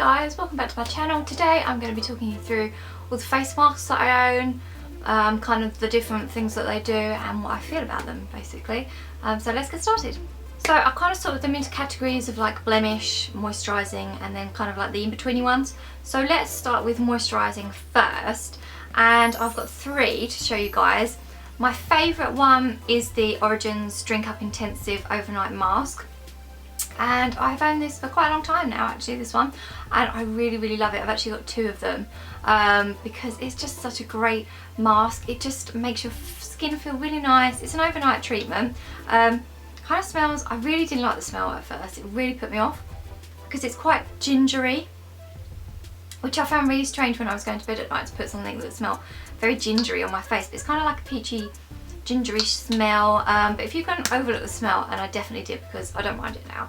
guys, welcome back to my channel. Today I'm going to be talking you through all the face masks that I own, kind of the different things that they do and what I feel about them basically. So let's get started. So I kind of sorted them into categories of like blemish, moisturising and then kind of like the in-betweeny ones. So let's start with moisturising first, and I've got three to show you guys. My favourite one is the Origins Drink Up Intensive Overnight Mask. And I've owned this for quite a long time now, actually, this one, and I really love it. I've actually got two of them because it's just such a great mask. It just makes your skin feel really nice. It's an overnight treatment. Kind of smells, I really didn't like the smell at first. It really put me off because it's quite gingery, which I found really strange when I was going to bed at night to put something that smelled very gingery on my face. But it's kind of like a peachy, gingery smell, but if you can overlook the smell, and I definitely did because I don't mind it now,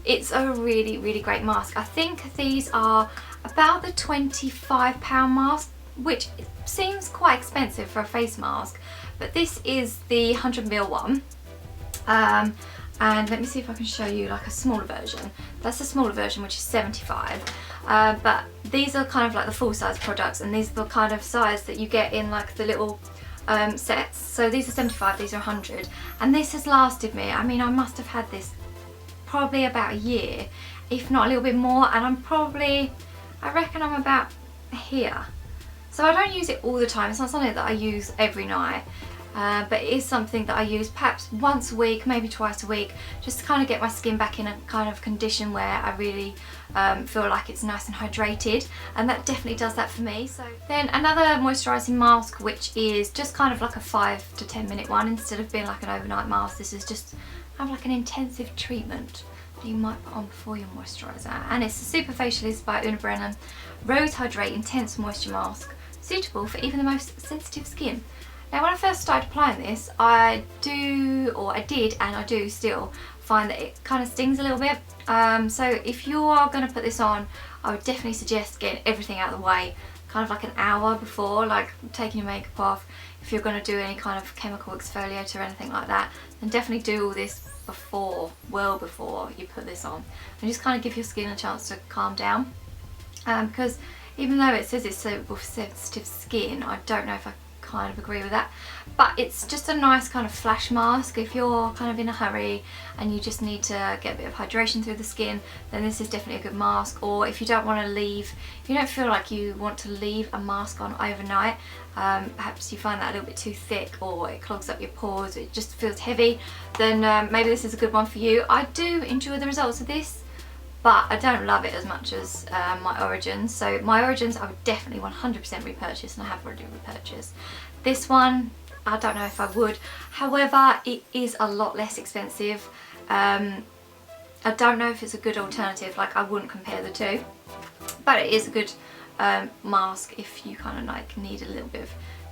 it's a really great mask. I think these are about the £25 mask, which seems quite expensive for a face mask, but this is the 100ml one, and let me see if I can show you like a smaller version. That's the smaller version, which is 75, but these are kind of like the full size products, and these are the kind of size that you get in like the little sets. So these are 75, these are 100, and this has lasted me. I mean, I must have had this probably about a year, if not a little bit more, and I reckon I'm about here. So I don't use it all the time. It's not something that I use every night, but it is something that I use perhaps once a week, maybe twice a week, just to kind of get my skin back in a kind of condition where I really feel like it's nice and hydrated, and that definitely does that for me. So then another moisturising mask, which is just kind of like a 5 to 10 minute one instead of being like an overnight mask. This is just kind of like an intensive treatment that you might put on before your moisturiser, and it's the Superfacialist by Una Brennan Rose Hydrate Intense Moisture Mask, suitable for even the most sensitive skin. Now, when I first started applying this, I did and I do still find that it kind of stings a little bit. So if you are going to put this on, I would definitely suggest getting everything out of the way kind of like an hour before, like taking your makeup off. If you're going to do any kind of chemical exfoliator or anything like that, then definitely do all this before, well before you put this on, and just kind of give your skin a chance to calm down, because even though it says it's suitable for sensitive skin, I don't know if I kind of agree with that. But it's just a nice kind of flash mask. If you're kind of in a hurry and you just need to get a bit of hydration through the skin, then this is definitely a good mask. Or if you don't want to leave, if you don't feel like you want to leave a mask on overnight, perhaps you find that a little bit too thick or it clogs up your pores, it just feels heavy, then maybe this is a good one for you. I do enjoy the results of this, but I don't love it as much as my Origins. So my Origins I would definitely 100% repurchase, and I have already repurchased. This one, I don't know if I would. However, it is a lot less expensive. I don't know if it's a good alternative, like I wouldn't compare the two. But it is a good mask if you kind of like need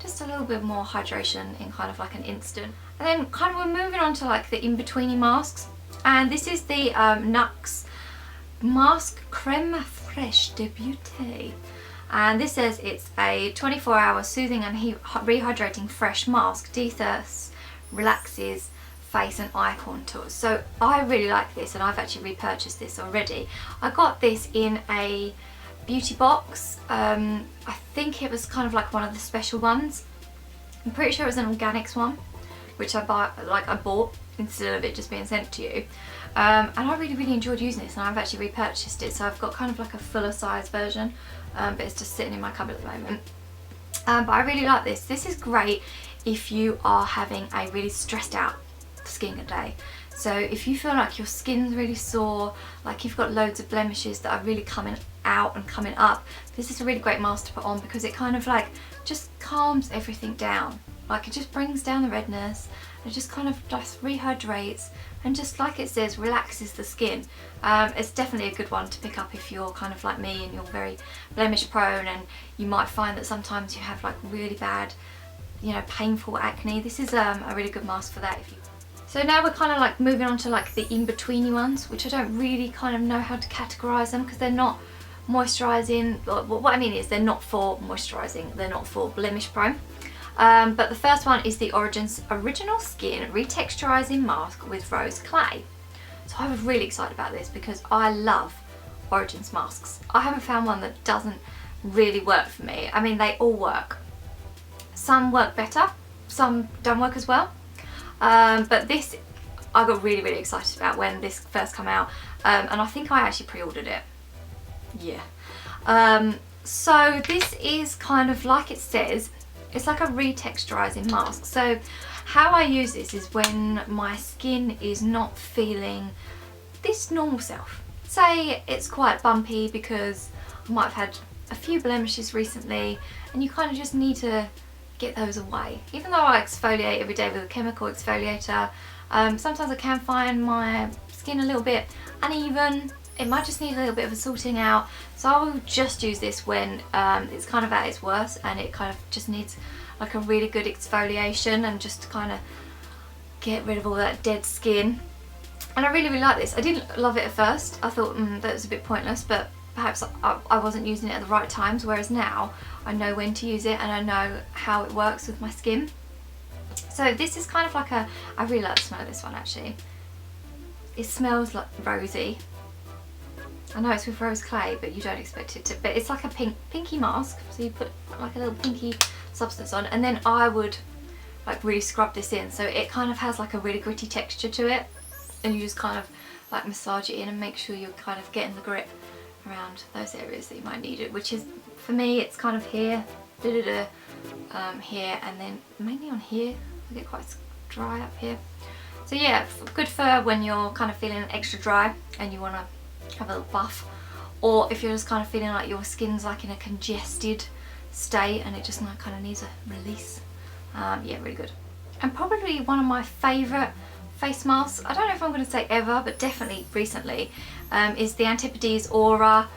just a little bit more hydration in kind of like an instant. And then kind of we're moving on to like the in-betweeny masks. And this is the NARS Mask Creme Fraiche de Beauté, and this says it's a 24-hour soothing and rehydrating fresh mask, de-thirsts, relaxes face and eye contours. So I really like this, and I've actually repurchased this already. I got this in a beauty box. I think it was kind of like one of the special ones. I'm pretty sure it was an organics one, which I bought instead of it just being sent to you. And I really enjoyed using this, and I've actually repurchased it, so I've got kind of like a fuller size version, but it's just sitting in my cupboard at the moment. But I really like this. This is great if you are having a really stressed out skin day. So if you feel like your skin's really sore, like you've got loads of blemishes that are really coming out and coming up, this is a really great mask to put on because it kind of like just calms everything down. Like it just brings down the redness, it just kind of just rehydrates, and just like it says, relaxes the skin. It's definitely a good one to pick up if you're kind of like me and you're very blemish prone, and you might find that sometimes you have like really bad, you know, painful acne. This is a really good mask for that. So now we're kind of like moving on to like the in-betweeny ones, which I don't really kind of know how to categorise them because they're not moisturising. What I mean is they're not for moisturising, they're not for blemish prone. But the first one is the Origins Original Skin Retexturizing Mask with Rose Clay. So I was really excited about this because I love Origins masks. I haven't found one that doesn't really work for me. I mean, they all work. Some work better, some don't work as well. But this I got really, really excited about when this first came out, and I think I actually pre-ordered it. Yeah. So this is kind of like it says, it's like a retexturizing mask. So how I use this is when my skin is not feeling this normal self. Say it's quite bumpy because I might have had a few blemishes recently, and you kind of just need to get those away. Even though I exfoliate every day with a chemical exfoliator, sometimes I can find my skin a little bit uneven. It might just need a little bit of a sorting out. So I will just use this when it's kind of at its worst and it kind of just needs like a really good exfoliation and just to kind of get rid of all that dead skin. And I really, really like this. I didn't love it at first. I thought that was a bit pointless, but perhaps I wasn't using it at the right times, whereas now I know when to use it and I know how it works with my skin. So this is kind of like a, I really like the smell of this one actually. It smells like rosy. I know it's with rose clay, but you don't expect it to, but it's like a pinky mask. So you put like a little pinky substance on, and then I would like really scrub this in. So it kind of has like a really gritty texture to it, and you just kind of like massage it in and make sure you're kind of getting the grip around those areas that you might need it, which is, for me, it's kind of here, here, and then mainly on here. I get quite dry up here. So yeah, good for when you're kind of feeling extra dry and you want to have a little buff, or if you're just kind of feeling like your skin's like in a congested state and it just like kind of needs a release. Yeah, really good. And probably one of my favourite face masks, I don't know if I'm going to say ever, but definitely recently, is the Antipodes Aura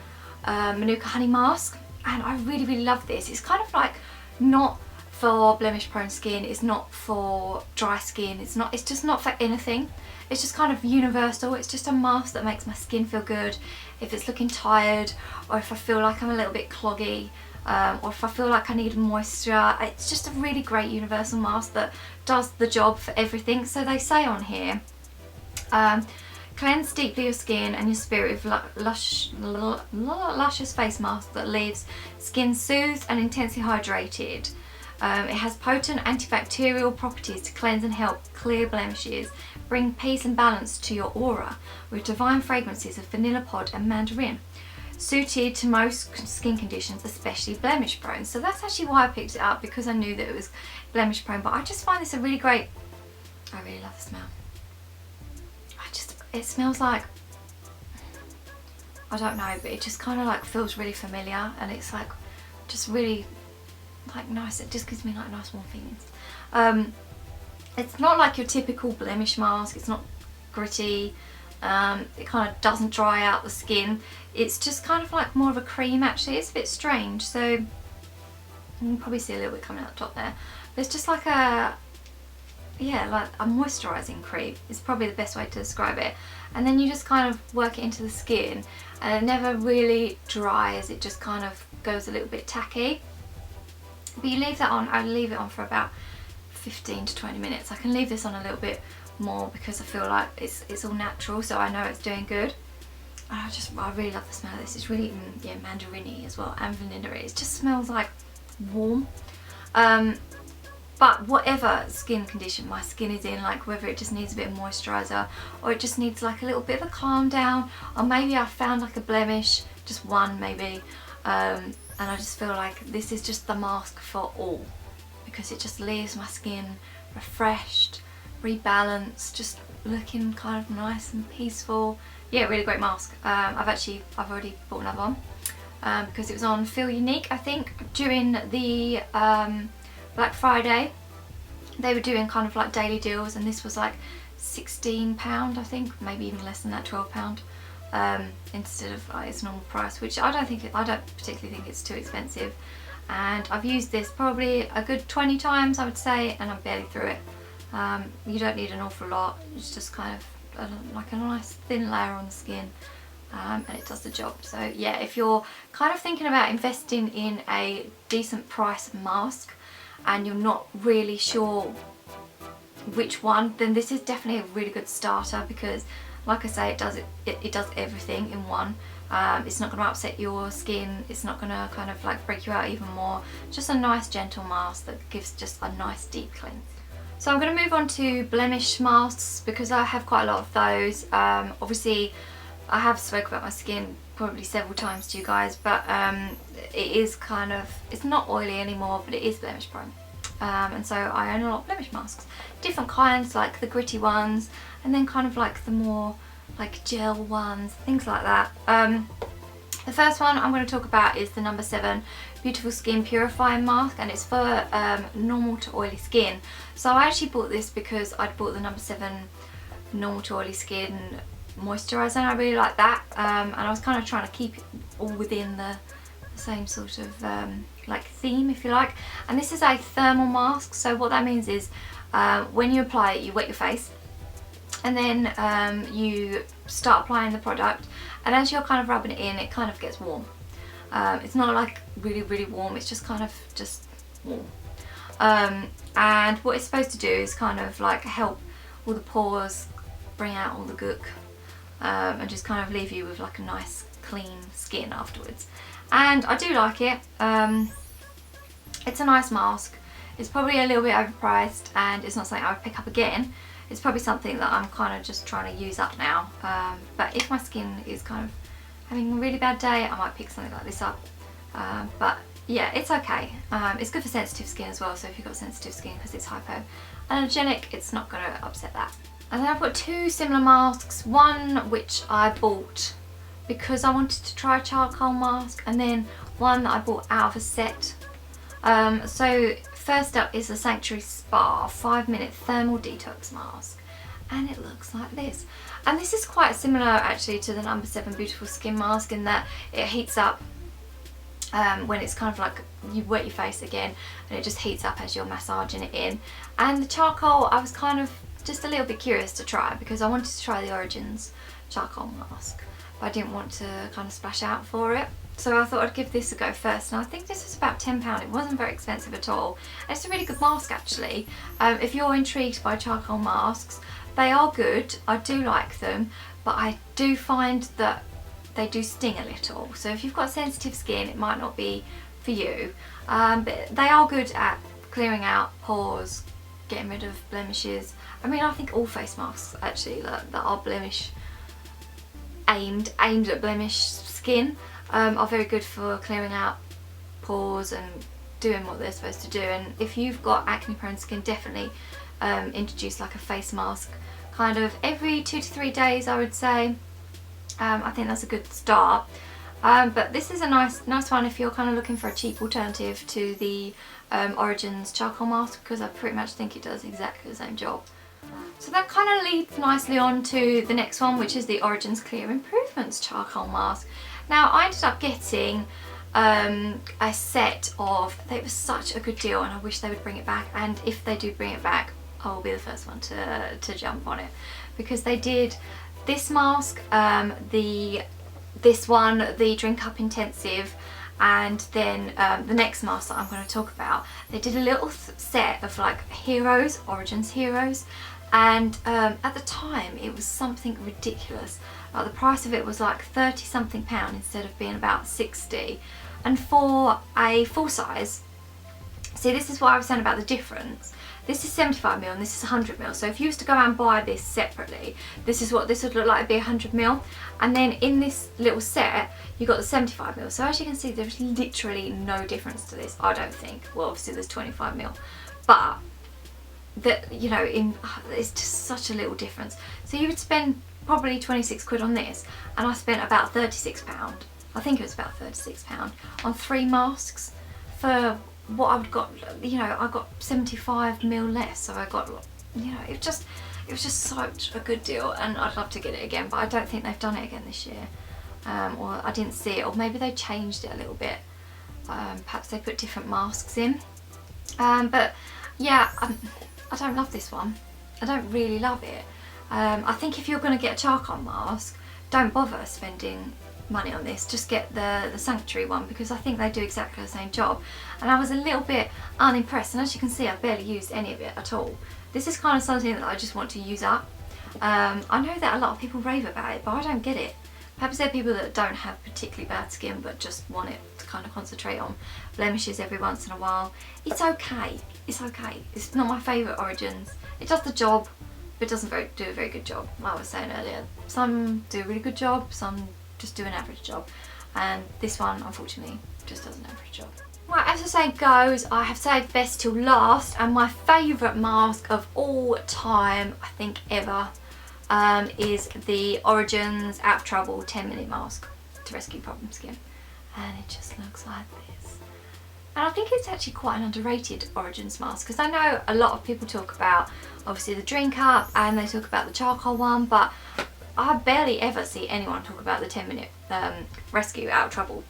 Manuka Honey Mask. And I really, really love this. It's kind of like not for blemish prone skin, it's not for dry skin, it's just not for anything. It's just kind of universal. It's just a mask that makes my skin feel good if it's looking tired, or if I feel like I'm a little bit cloggy, or if I feel like I need moisture. It's just a really great universal mask that does the job for everything. So they say on here, cleanse deeply your skin and your spirit with luscious face mask that leaves skin soothed and intensely hydrated. It has potent antibacterial properties to cleanse and help clear blemishes, bring peace and balance to your aura with divine fragrances of vanilla pod and mandarin, suited to most skin conditions, especially blemish prone. So that's actually why I picked it up, because I knew that it was blemish prone. But I just find this a really great, I really love the smell. It smells like, I don't know, but it just kind of like feels really familiar, and it's like just really like nice. It just gives me like nice warm feelings. It's not like your typical blemish mask. It's not gritty. It kind of doesn't dry out the skin. It's just kind of like more of a cream actually. It's a bit strange. So you can probably see a little bit coming out the top there. But it's just like a, yeah, like a moisturising cream is probably the best way to describe it. And then you just kind of work it into the skin, and it never really dries. It just kind of goes a little bit tacky. But you leave that on, I leave it on for about 15 to 20 minutes. I can leave this on a little bit more because I feel like it's all natural, so I know it's doing good. And I really love the smell of this. It's really, yeah, mandarin-y as well, and vanilla-y. It just smells like warm. But whatever skin condition my skin is in, like whether it just needs a bit of moisturiser, or it just needs like a little bit of a calm down, or maybe I found like a blemish, just one maybe, and I just feel like this is just the mask for all, because it just leaves my skin refreshed, rebalanced, just looking kind of nice and peaceful. Yeah, really great mask. I've already bought another one because it was on Feel Unique, I think, during the Black Friday. They were doing kind of like daily deals, and this was like £16, I think, maybe even less than that, £12, instead of like its normal price, which I don't particularly think it's too expensive. And I've used this probably a good 20 times, I would say, and I'm barely through it. You don't need an awful lot. It's just kind of like a nice thin layer on the skin, and it does the job. So yeah, if you're kind of thinking about investing in a decent price mask and you're not really sure which one, then this is definitely a really good starter, because like I say, it does everything in one. It's not going to upset your skin, it's not going to kind of like break you out even more. Just a nice gentle mask that gives just a nice deep cleanse. So I'm going to move on to blemish masks because I have quite a lot of those. Obviously I have spoken about my skin probably several times to you guys, but it is kind of, it's not oily anymore, but it is blemish prone. And so I own a lot of blemish masks. Different kinds, like the gritty ones, and then kind of like the more like gel ones, things like that. The first one I'm going to talk about is the No. 7 Beautiful Skin Purifying Mask, and it's for normal to oily skin. So I actually bought this because I'd bought the No. 7 normal to oily skin moisturiser and I really like that, and I was kind of trying to keep it all within the same sort of like theme, if you like. And this is a thermal mask, so what that means is when you apply it, you wet your face and then you start applying the product, and as you're kind of rubbing it in, it kind of gets warm. It's not like really warm, it's just kind of just warm. And what it's supposed to do is kind of like help all the pores, bring out all the gook, and just kind of leave you with like a nice clean skin afterwards. And I do like it. It's a nice mask. It's probably a little bit overpriced and it's not something I would pick up again. It's probably something that I'm kind of just trying to use up now. But if my skin is kind of having a really bad day, I might pick something like this up. But yeah, it's okay. It's good for sensitive skin as well, so if you've got sensitive skin because it's hypoallergenic, it's not going to upset that. And then I've got two similar masks, one which I bought because I wanted to try a charcoal mask, and then one that I bought out of a set. So first up is the Sanctuary Spa 5-minute thermal detox mask, and it looks like this. And this is quite similar actually to the No. 7 Beautiful Skin Mask in that it heats up when it's kind of like you wet your face again, and it just heats up as you're massaging it in. And the charcoal, I was kind of just a little bit curious to try because I wanted to try the Origins charcoal mask, but I didn't want to kind of splash out for it. So I thought I'd give this a go first, and I think this was about £10. It wasn't very expensive at all. And it's a really good mask actually. If you're intrigued by charcoal masks, they are good. I do like them, but I do find that they do sting a little. So if you've got sensitive skin, it might not be for you. But they are good at clearing out pores, getting rid of blemishes. I mean, I think all face masks actually that are blemish aimed at blemish skin are very good for clearing out pores and doing what they're supposed to do. And if you've got acne prone skin, definitely introduce like a face mask kind of every 2 to 3 days, I would say. I think that's a good start. But this is a nice one if you're kind of looking for a cheap alternative to the Origins charcoal mask, because I pretty much think it does exactly the same job. So that kind of leads nicely on to the next one, which is the Origins Clear Improvements charcoal mask. Now I ended up getting a set of, it was such a good deal and I wish they would bring it back, and if they do bring it back, I will be the first one to jump on it, because they did this mask, this one, the Drink Up Intensive, and then the next mask that I'm going to talk about. They did a little set of like heroes, Origins heroes, and at the time it was something ridiculous. Like the price of it was like £30 something instead of being about 60, and for a full size, see, this is what I was saying about the difference. This is 75ml and this is 100ml. So if you was to go out and buy this separately, this is what this would look like. It'd be 100ml. And then in this little set, you got the 75ml. So as you can see, there's literally no difference to this, I don't think. Well, obviously there's 25ml, but you know, it's just such a little difference. So you would spend probably 26 quid on this, and I spent about £36. I think it was about £36 on 3 masks for what I've got. You know, I got 75ml less, so I got, you know, it was just such a good deal, and I'd love to get it again, but I don't think they've done it again this year, or I didn't see it, or maybe they changed it a little bit. Perhaps they put different masks in, but yeah, I don't love this one. I don't really love it. I think if you're going to get a charcoal mask, don't bother spending money on this, just get the Sanctuary one, because I think they do exactly the same job. And I was a little bit unimpressed, and as you can see, I've barely used any of it at all. This is kind of something that I just want to use up. I know that a lot of people rave about it, but I don't get it. Perhaps they're people that don't have particularly bad skin but just want it to kind of concentrate on blemishes every once in a while. It's okay. It's okay. It's not my favourite Origins. It does the job, but it doesn't do a very good job. Like I was saying earlier, some do a really good job, some just do an average job. And this one, unfortunately, just does an average job. Right, as the saying goes, I have saved best till last, and my favourite mask of all time, I think ever, is the Origins Out of Trouble 10-minute mask to rescue problem skin. And it just looks like this. And I think it's actually quite an underrated Origins mask, because I know a lot of people talk about obviously the Drink Up and they talk about the charcoal one, but I barely ever see anyone talk about the 10-minute rescue Out of Trouble.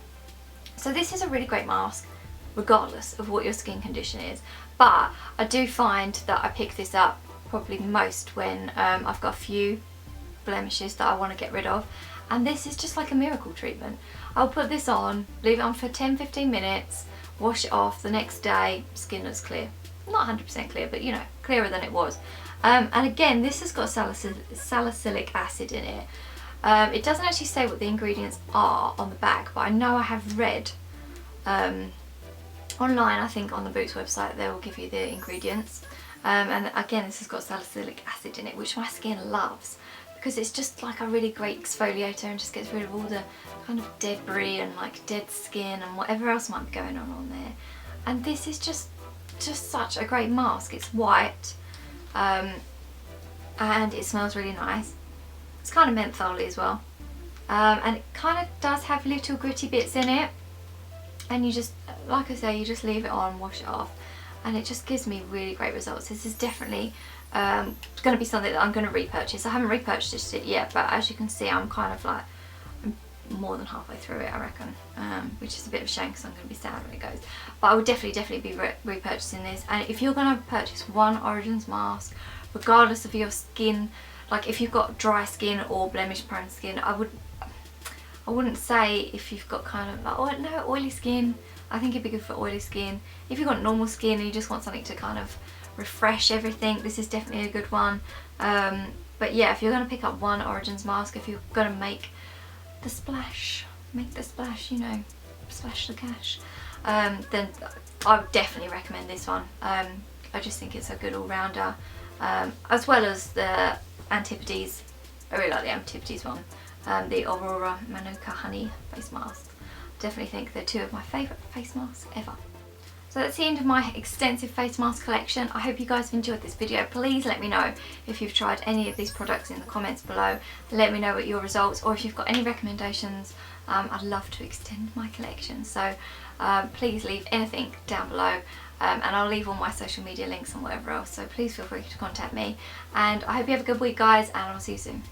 So this is a really great mask regardless of what your skin condition is, but I do find that I pick this up probably most when I've got a few blemishes that I want to get rid of, and this is just like a miracle treatment. I'll put this on, leave it on for 10-15 minutes, wash it off, the next day skin looks clear. Not 100% clear, but you know, clearer than it was. And again, this has got salicylic acid in it. It doesn't actually say what the ingredients are on the back, but I know I have read online, I think on the Boots website, they will give you the ingredients. And again, this has got salicylic acid in it, which my skin loves, because it's just like a really great exfoliator and just gets rid of all the kind of debris and like dead skin and whatever else might be going on there. And this is just such a great mask. It's white, and it smells really nice. It's kind of mentholy as well, and it kind of does have little gritty bits in it, and you just, like I say, you just leave it on, wash it off, and it just gives me really great results. This is definitely going to be something that I'm going to repurchase. I haven't repurchased it yet, but as you can see, I'm kind of like, I'm more than halfway through it, I reckon, which is a bit of a shame because I'm going to be sad when it goes. But I would definitely be repurchasing this. And if you're going to purchase one Origins mask, regardless of your skin, like if you've got dry skin or blemish prone skin, I wouldn't say if you've got kind of like, oh no, oily skin, I think it'd be good for oily skin. If you've got normal skin and you just want something to kind of refresh everything, this is definitely a good one. But yeah, if you're going to pick up one Origins mask, if you're going to make the splash, you know, splash the cash, then I would definitely recommend this one. I just think it's a good all-rounder, as well as the Antipodes. I really like the Antipodes one, the Aurora Manuka Honey face mask. Definitely think they're two of my favourite face masks ever. So that's the end of my extensive face mask collection. I hope you guys have enjoyed this video. Please let me know if you've tried any of these products in the comments below. Let me know what your results, or if you've got any recommendations. I'd love to extend my collection. So please leave anything down below, and I'll leave all my social media links and whatever else. So please feel free to contact me. And I hope you have a good week, guys, and I'll see you soon.